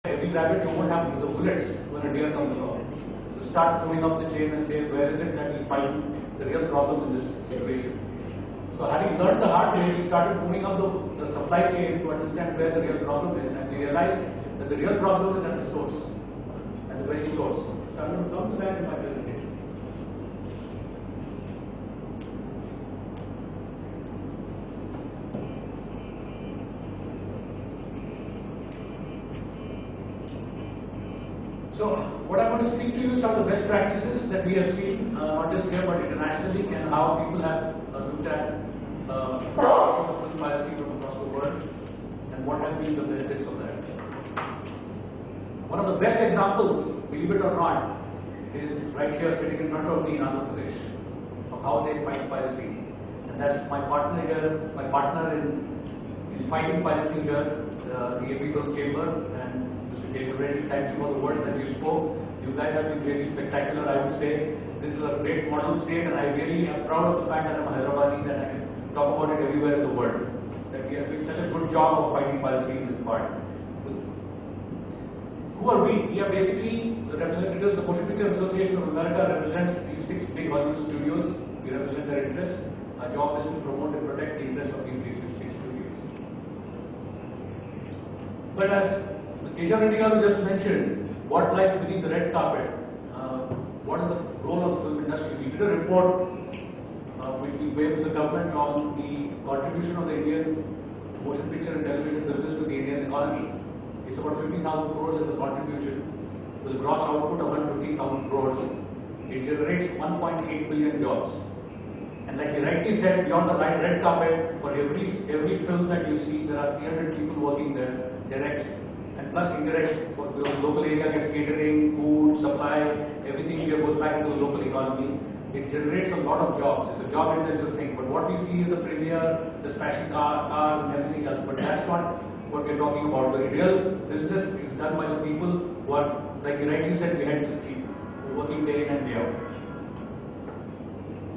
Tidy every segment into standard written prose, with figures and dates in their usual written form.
Every rabbit, you won't have the bullets when a deer comes along. You start pulling up the chain and say, where is it that we find the real problem in this situation? So having learned the hard way, we started moving up the supply chain to understand where the real problem is, and we realized that the real problem is at the source, at the very source. So I'm going to come to that in my presentation. So what I'm going to speak to you is some of the best practices that we have seen, not just here but internationally, and how people have looked at film piracy from across the world, and what have been the benefits of that. One of the best examples, believe it or not, is right here sitting in front of me in Andhra Pradesh, of how they fight piracy. And that's my partner here, my partner in fighting piracy here, the AP Film Chamber, and thank you for the words that you spoke. You guys have been really spectacular, I would say. This is a great model state, and I really am proud of the fact that I'm a Hyderabadi, that I can talk about it everywhere in the world. That we are doing such a good job of fighting piracy in this part. Who are we? We are basically the representatives. The Motion Picture Association of America represents these 6 big Hollywood studios. We represent their interests. Our job is to promote and protect the interests of these big 6 studios. But as Keshav Reddy just mentioned, what lies beneath the red carpet? What is the role of the film industry? We did a report which we gave to the government on the contribution of the Indian motion picture and television business to the Indian economy. It's about 50,000 crores as a contribution, with a gross output of 150,000 crores. It generates 1.8 billion jobs. And like you rightly said, beyond the red carpet, for every film that you see, there are 300 people working there, directs, and plus indirects. For the local area gets catering, food, supply, everything here goes back into the local economy. It generates a lot of jobs. It's a job-intensive thing. But what we see is the premiere, the splashing cars, and everything else. But that's not what we're talking about. The real business is done by the people who are, like you rightly said, behind the screen, who are working day in and day out.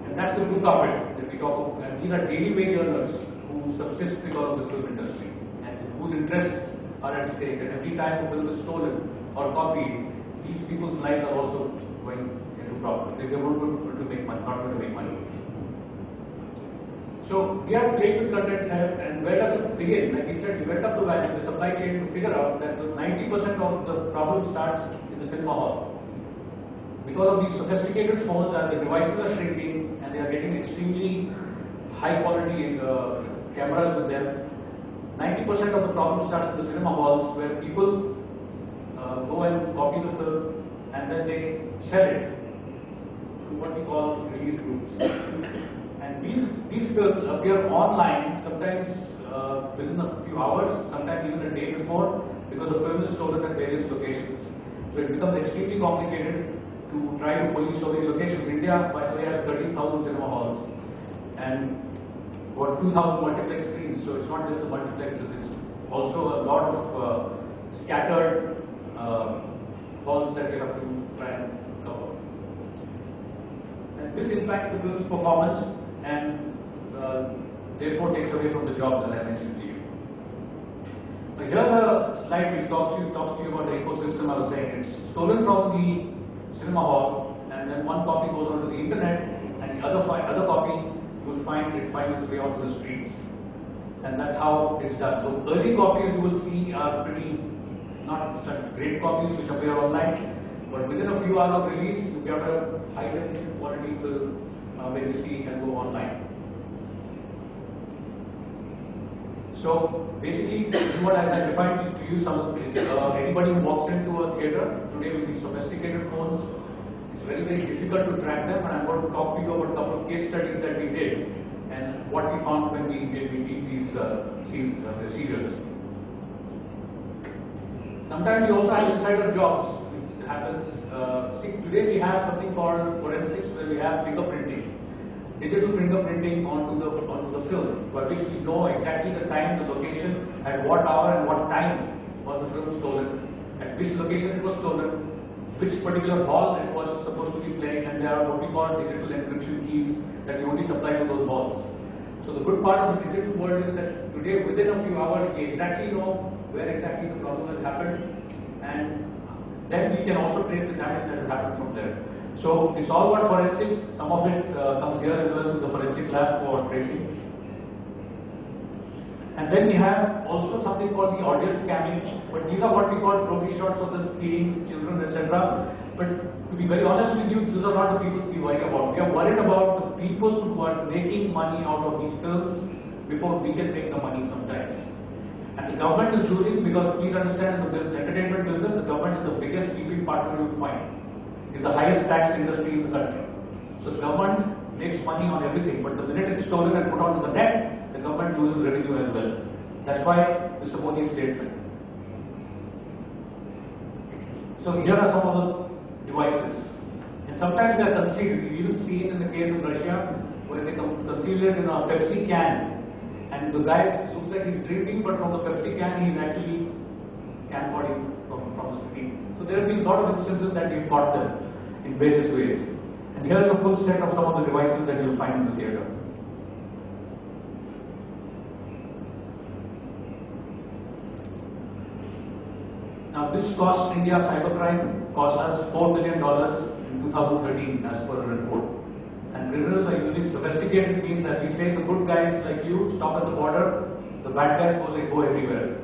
And that's the blue carpet that we talk about. And these are daily wage earners who subsist because of the film industry and whose interests are at stake. And every time a film is stolen or copied, these people's lives are also going into problem. They won't be able to make money, not going to make money. So we have played with content here, and where does this begin? Like we said, we went up the value, the supply chain, to figure out that 90% of the problem starts in the cinema hall. Because of these sophisticated phones, and the devices are shrinking, and they are getting extremely high quality cameras with them. 90% of the problem starts in the cinema halls, where people go and copy the film, and then they sell it to what we call release groups. And these films appear online, sometimes within a few hours, sometimes even a day before, because the film is stolen at various locations. So it becomes extremely complicated to try to police so many locations. India, by the way, has 13,000 cinema halls and about 2,000 multiplex screens. So it's not just the multiplexes, it's also a lot of scattered halls that you have to try and cover. And this impacts the film's performance and therefore takes away from the jobs that I mentioned to you. Now here's a slide which talks to you about the ecosystem I was saying. It's stolen from the cinema hall, and then one copy goes onto the internet, and the other copy you will find it finds its way onto the streets. And that's how it's done. So early copies you will see are pretty, not such great copies which appear online, but within a few hours of release you get a high definition quality film when you see it can go online. So basically, this is what I have defined to you. Anybody who walks into a theater today with these sophisticated phones, it's very, very difficult to track them. And I'm going to talk to you about a couple of case studies that we did and what we found when we did these serials. Sometimes we also have insider jobs, which happens. Today we have something called forensics, where we have fingerprinting. Digital fingerprinting onto the film, by which we know exactly the time, the location, at what hour and what time was the film stolen, at which location it was stolen, which particular hall it was supposed to be playing, and there are what we call digital encryption keys that we only supply to those halls. So the good part of the digital world is that today, within a few hours, we exactly know where exactly the problem has happened, then we can also trace the damage that has happened from there. So it's all about forensics. Some of it comes here as well to the forensic lab for tracing. And then we have also something called the audience scanning, but these are what we call trophy shots of the teens, children, etc. But to be very honest with you, these are not the people we worry about. We are worried about the people who are making money out of these films before we can make the money sometimes. And the government is losing because please understand in the entertainment business, the government is the biggest sleeping partner you find. It's the highest taxed industry in the country. So the government makes money on everything, but the minute it's stolen and put onto the net, the government loses revenue as well. That's why Mr. Modi's statement. So here are some of the devices. And sometimes they are concealed. You even see it in the case of Russia, where they conceal it in a Pepsi can. And the guy looks like he's drinking, but from the Pepsi can, he's actually camcording from the screen. So there have been a lot of instances that we've got them in various ways. And here is a full set of some of the devices that you'll find in the theatre. Now this costs India cybercrime, cost us $4 billion in 2013 as per a report. And criminals are using sophisticated means that we say the good guys like you stop at the border, the bad guys go everywhere.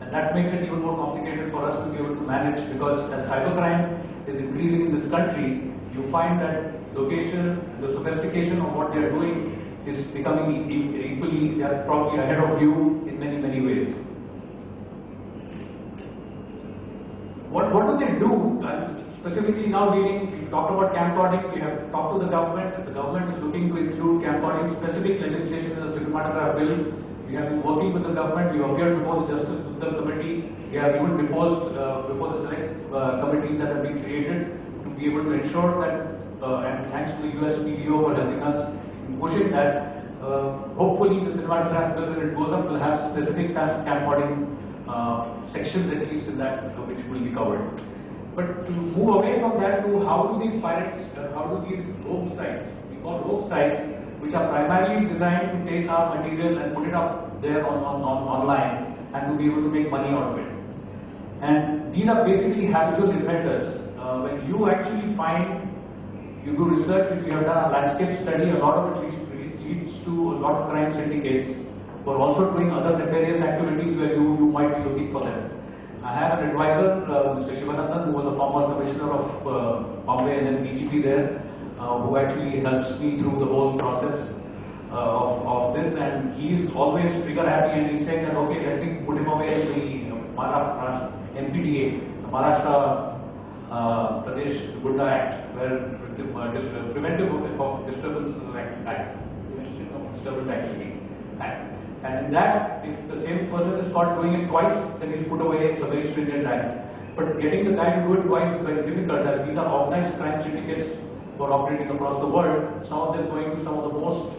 And that makes it even more complicated for us to be able to manage because as cybercrime is increasing in this country, you find that location, the sophistication of what they are doing is becoming equally, they are probably ahead of you in many, many ways. What do they do? Specifically now we talked about camcording, we have talked to the government is looking to include camcording specific legislation in the cinematograph bill. We have been working with the government, we appeared before the Justice Committee, we have even deposed before the select committees that have been created to be able to ensure that, and thanks to the USPDO for helping us in pushing that, hopefully the cinematograph bill when it goes up will have specific camcording sections at least in that which will be covered. But to move away from that to how do these pirates, how do these rogue sites, we call rogue sites, which are primarily designed to take our material and put it up there online and to be able to make money out of it. And these are basically habitual offenders. When you actually find, you do research, if you have done a landscape study, a lot of it leads to a lot of crime syndicates who are also doing other nefarious activities where you might be looking for them. I have an advisor, Mr. Shivanandan, who was a former commissioner of Bombay and then DGP there, who actually helps me through the whole process of this, and he is always trigger happy and he's saying that okay, let me put him away in the Maharashtra MPDA, the Maharashtra Pradesh Gunda Act, where Preventive of Disturbances Act, Prevention of Disturbance Act. And in that, if the same person is caught doing it twice, then he's put away. It's a very stringent act. But getting the guy to do it twice is very difficult, as these are organized crime syndicates who are operating across the world, some of them going to some of the most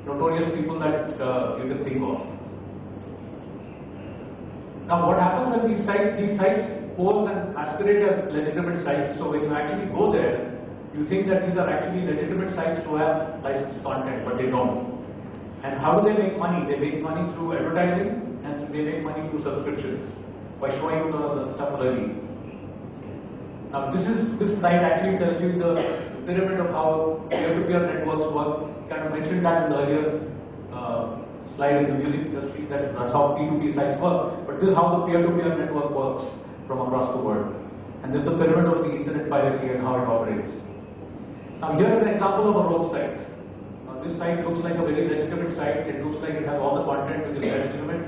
notorious people that you can think of. Now what happens when these sites pose and masquerade as legitimate sites, so when you actually go there, you think that these are actually legitimate sites who have licensed content, but they don't. And how do they make money? They make money through advertising and they make money through subscriptions by showing the stuff early. Now this slide actually tells you the pyramid of how peer-to-peer networks work. Kind of mentioned that in the earlier slide in the music industry, that's how P2P sites work. But this is how the peer-to-peer network works from across the world. And this is the pyramid of the internet piracy and how it operates. Now here is an example of a rogue site. This site looks like a very legitimate site. It looks like it has all the content which is legitimate.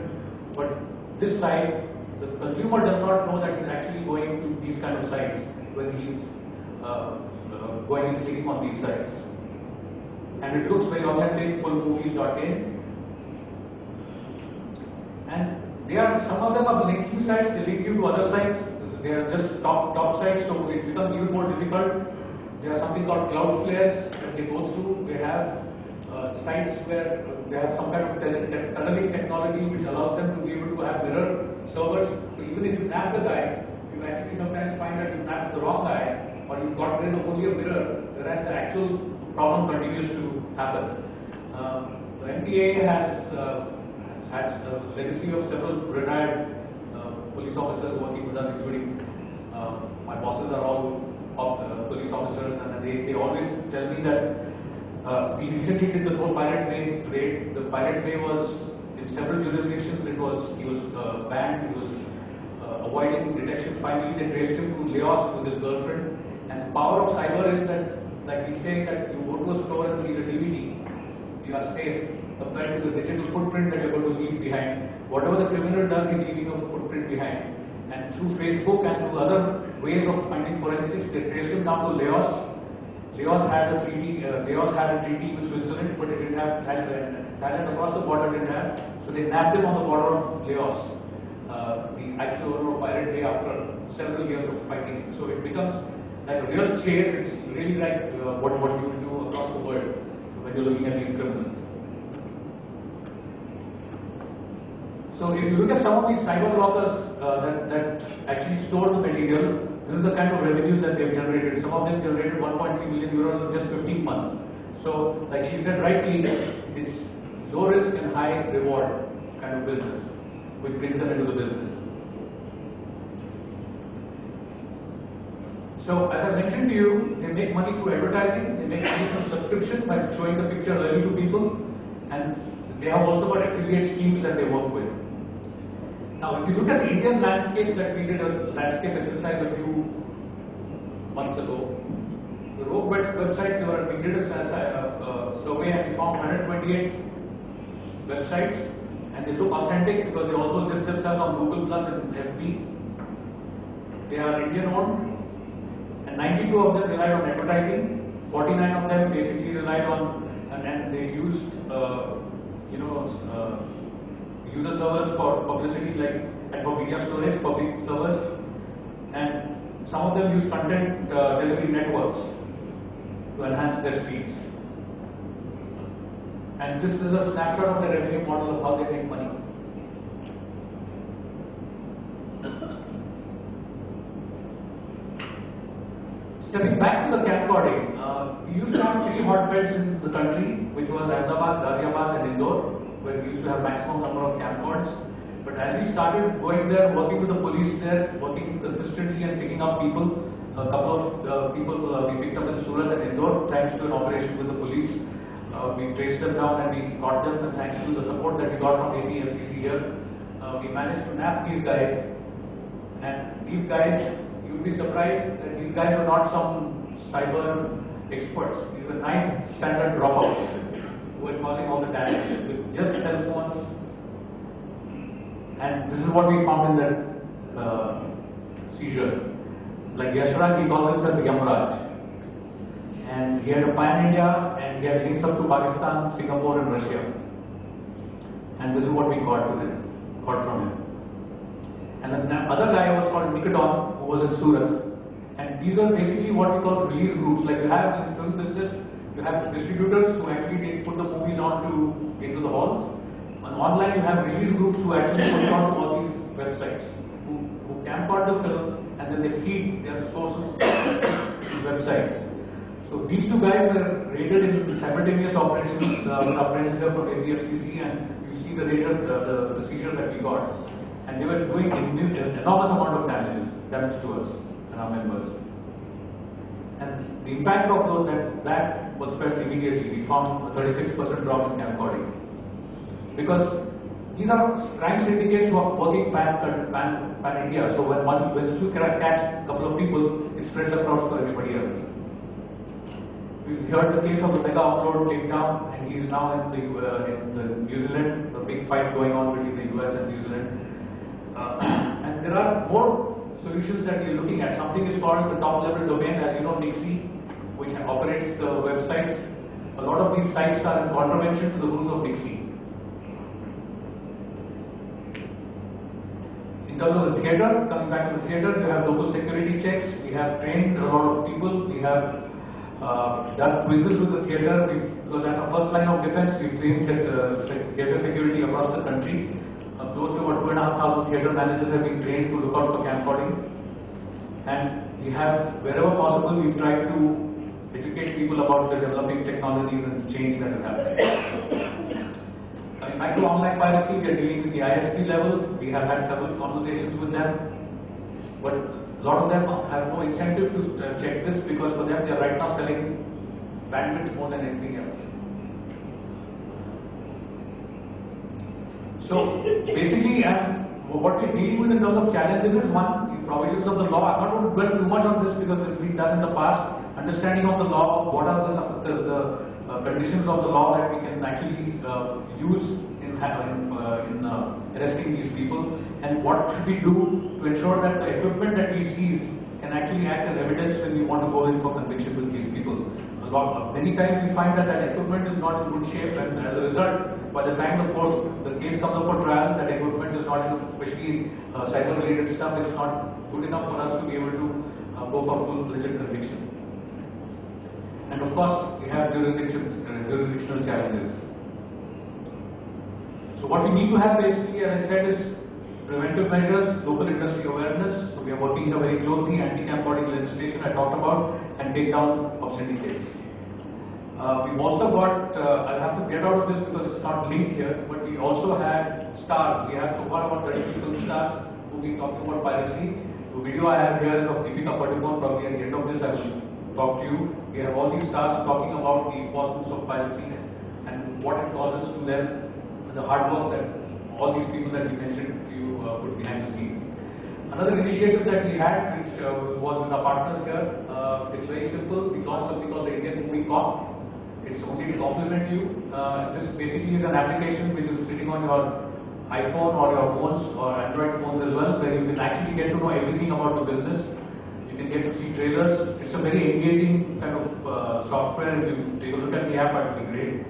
But this site, the consumer does not know that he's actually going to these kind of sites when he's going and clicking on these sites. And it looks very authentic, fullmovies.in. And some of them are linking sites. They link you to other sites. They are just top sites, so it becomes even more difficult. There are something called Cloudflares that they go through. They have sites where they have some kind of tunneling technology which allows them to be able to have mirror servers. So even if you nab the guy, you actually sometimes find that you nabbed the wrong guy or you got rid of only a mirror, whereas the actual problem continues to happen. The NPA has had a legacy of several retired police officers working with us, including my bosses they always tell me that we recently did the whole Pirate Bay raid. The Pirate Bay was in several jurisdictions. He was banned. He was avoiding detection. Finally, they traced him to Laos with his girlfriend. And the power of cyber is that, like we say, that you go to a store and see the DVD, you are safe compared to the digital footprint that you're going to leave behind. Whatever the criminal does, he's leaving a footprint behind. And through Facebook and through other ways of finding forensics, they traced him down to Laos. Laos had a treaty with Switzerland, but it didn't have Thailand across the border didn't have. So they nabbed him on the border of Laos. The actual owner of Pirate Bay after several years of fighting. So it becomes like a real chase. It's really like what you do across the world when you're looking at these criminals. So if you look at some of these cyber blockers that actually store the material, this is the kind of revenues that they've generated. Some of them generated 1.3 million euros in just 15 months. So, like she said rightly, it's low risk and high reward kind of business, which brings them into the business. So, as I mentioned to you, they make money through advertising, they make money through subscription by showing the picture early to people, and they have also got affiliate schemes that they work with. Now, if you look at the Indian landscape, that we did a landscape exercise a few months ago, the rogue websites, we did a survey and we found 128 websites, and they look authentic because they also list themselves on Google Plus and FB. They are Indian owned, and 92 of them relied on advertising, 49 of them basically relied on, and they used, user servers for publicity, and for media storage, public servers, and some of them use content delivery networks to enhance their speeds. And this is a snapshot of the revenue model of how they make money. Stepping back to the camcording, we used to have 3 hotbeds in the country, which was Ahmedabad, Ghaziabad and Indore, where we used to have maximum number of camcords. But as we started going there, working with the police there, working consistently and picking up people, a couple of people we picked up in Surat and Indore, thanks to an operation with the police. We traced them down and we caught them, and thanks to the support that we got from APFCC here, we managed to nab these guys. And these guys, you'll be surprised that these guys are not some cyber experts. These were 9th standard dropouts who were causing all the damage with just cell phones. And this is what we found in that seizure. Like Yashraj, he calls himself Yamraj. And he had a pan-India, and he had links up to Pakistan, Singapore and Russia. And this is what we got from him. And the other guy was called Nikadon, who was in Surat. And these were basically what we call release groups. Like you have in film business, you have distributors who actually put the movies into the halls. And online you have release groups who actually put it on to all these websites, who camcord the film and then they feed their sources to websites. So these 2 guys were raided in simultaneous operations with our friends here from APFCC, and you see the seizure that we got. And they were doing an enormous amount of damage to us and our members. And the impact of that was felt immediately. We found a 36% drop in camcording. Because these are crime syndicates who are working pan-India. So when you catch a couple of people, it spreads across to everybody else. We've heard the case of the mega upload takedown, and he's now in New Zealand, a big fight going on between the US and New Zealand. And there are more solutions that we're looking at. Something is called the top level domain, as you know, Nixie, which operates the websites. A lot of these sites are in contravention to the rules of Nixie. In terms of the theatre, coming back to the theatre, you have local security checks. We have trained a lot of people. We have done quizzes with the theatre, because that's our first line of defense. We've trained theatre security across the country. Close to about 2,500 theatre managers have been trained to look out for camcording. And we have, wherever possible, we've tried to educate people about the developing technologies and the change that is happening. Coming back to online piracy, we are dealing with the ISP level. We have had several conversations with them. But A lot of them have no incentive to check this because for them they are right now selling bandwidth more than anything else. So basically, what we're dealing with in terms of challenges is one, the provisions of the law. I'm not going to dwell too much on this because it's been done in the past. Understanding of the law, what are the conditions of the law that we can actually use in arresting these people, and what should we do to ensure that the equipment that we seize can actually act as evidence when we want to go in for conviction with these people. Many times we find that equipment is not in good shape, and as a result, by the time of course the case comes up for trial, that equipment is not, especially cyber-related stuff, it's not good enough for us to be able to go for full-fledged conviction. And of course, we have jurisdictional challenges. So what we need to have basically, as I said, is preventive measures, local industry awareness. So we are working here very closely, anti-camcording legislation I talked about, and takedown of syndicates. We've also got, I'll have to get out of this because it's not linked here, but we also had stars. We have so far about 30 film stars who will be talking about piracy. The video I have here is of Deepika Padukone. Probably at the end of this I will talk to you. We have all these stars talking about the importance of piracy and what it causes to them, and the hard work that all these people that we mentioned to you put behind the scenes. Another initiative that we had, which was with our partners here, it's very simple. We launched something called the Indian Movie Cop. It's only to complement you. This basically is an application which is sitting on your iPhone or your phones or Android phones as well, where you can actually get to know everything about the business. You can get to see trailers. It's a very engaging kind of software. If you take a look at the app, it will be great.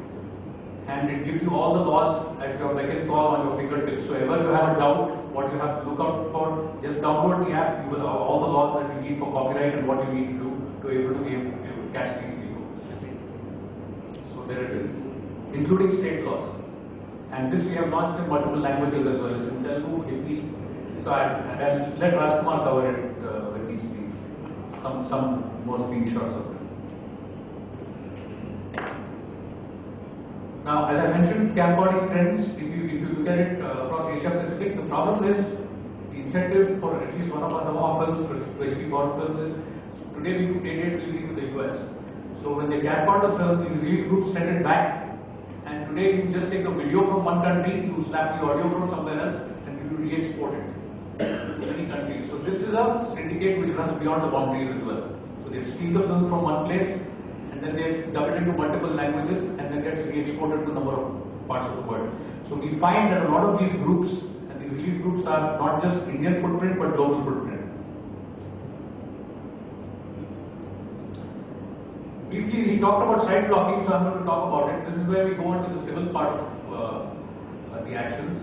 And it gives you all the laws at your beck and call on your fingertips. So ever you have a doubt, what you have to look out for, just download the app. You will have all the laws that you need for copyright and what you need to do to be able to catch these people. So there it is, including state laws. And this we have launched in multiple languages as well. It's in Telugu, Hindi. So I'll let Rajkumar cover it when he speaks. Some more screenshots of this. Now, as I mentioned, camcording trends, if you look at it across Asia Pacific, the problem is the incentive for at least some of our films, especially foreign films, is today we do data releasing to the US. So when they camcord the film, these release groups send it back, and today you just take a video from one country, you slap the audio from somewhere else, and you re-export it to many countries. So this is a syndicate which runs beyond the boundaries as well. So they steal the film from one place, and then they dub it into multiple languages, and then gets re-exported to a number of parts of the world. So we find that a lot of these groups, and these release groups are not just Indian footprint, but global footprint. Briefly, he talked about site blocking, so I'm going to talk about it. This is where we go into the civil part of the actions.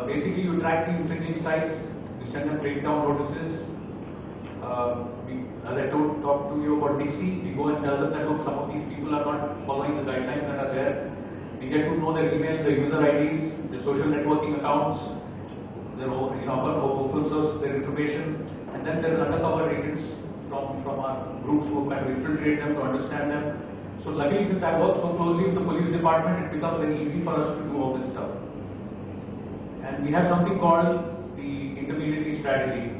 Basically, you track the infringing sites, you send them breakdown notices. As I talked to you about Dixie, we go and tell them that look, some of these people are not following the guidelines that are there. We get to know their emails, their user IDs, their social networking accounts, their open source, their information, and then there are undercover agents from our groups who kind of infiltrate them to understand them. So luckily, since I work so closely with the police department, it becomes very easy for us to do all this stuff. And we have something called the intermediary strategy,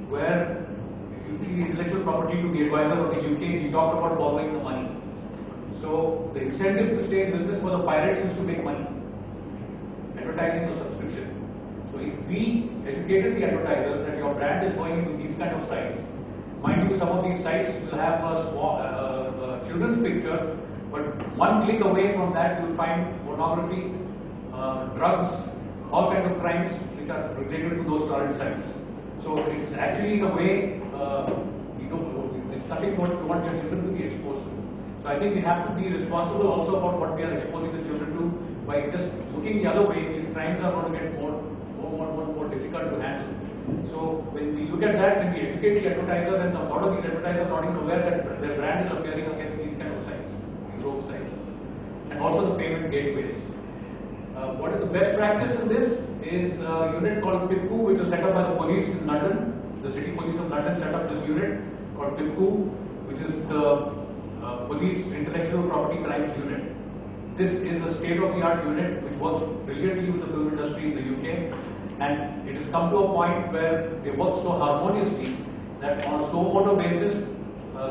where if you see the intellectual property to the advisor of the UK, we talked about following the money. So the incentive to stay in business for the pirates is to make money, advertising or subscription. So if we educated the advertisers that your brand is going into these kind of sites, mind you, some of these sites will have a children's picture, but one click away from that you will find pornography, drugs, all kinds of crimes which are related to those torrent sites. So it's actually in a way, it's nothing what we want your children to be exposed to. So I think we have to be responsible also for what we are exposing the children to. By just looking the other way, these crimes are going to get more difficult to handle. So when we look at that, when we educate the advertiser, and a lot of these advertisers are not even aware that their brand is appearing against these kind of sites, these rogue sites, and also the payment gateways. What is the best practice in this is a unit called PIPCU, which was set up by the police in London. The city police of London set up this unit called PIPCU, which is the police intellectual property crimes unit. This is a state-of-the-art unit which works brilliantly with the film industry in the UK. And it has come to a point where they work so harmoniously that on a suo motu basis,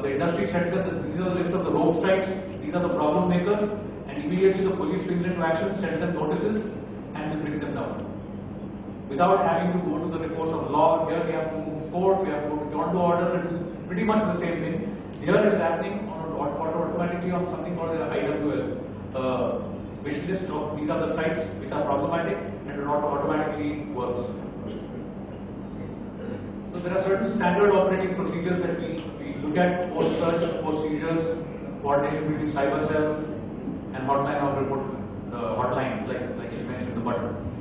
the industry sets up these are the list of the rogue sites, these are the problem makers, and immediately the police swings into action, sends them notices, and they bring them down. Without having to go to the recourse of law, here we have to move court, we have to go to John Doe orders, and do pretty much the same thing. Here it is happening automatically on something called the IWL wish list of these are the sites which are problematic and do not automatically works. So there are certain standard operating procedures that we look at post search, post seizures, coordination between cyber cells and hotline of report hotlines like she mentioned the button.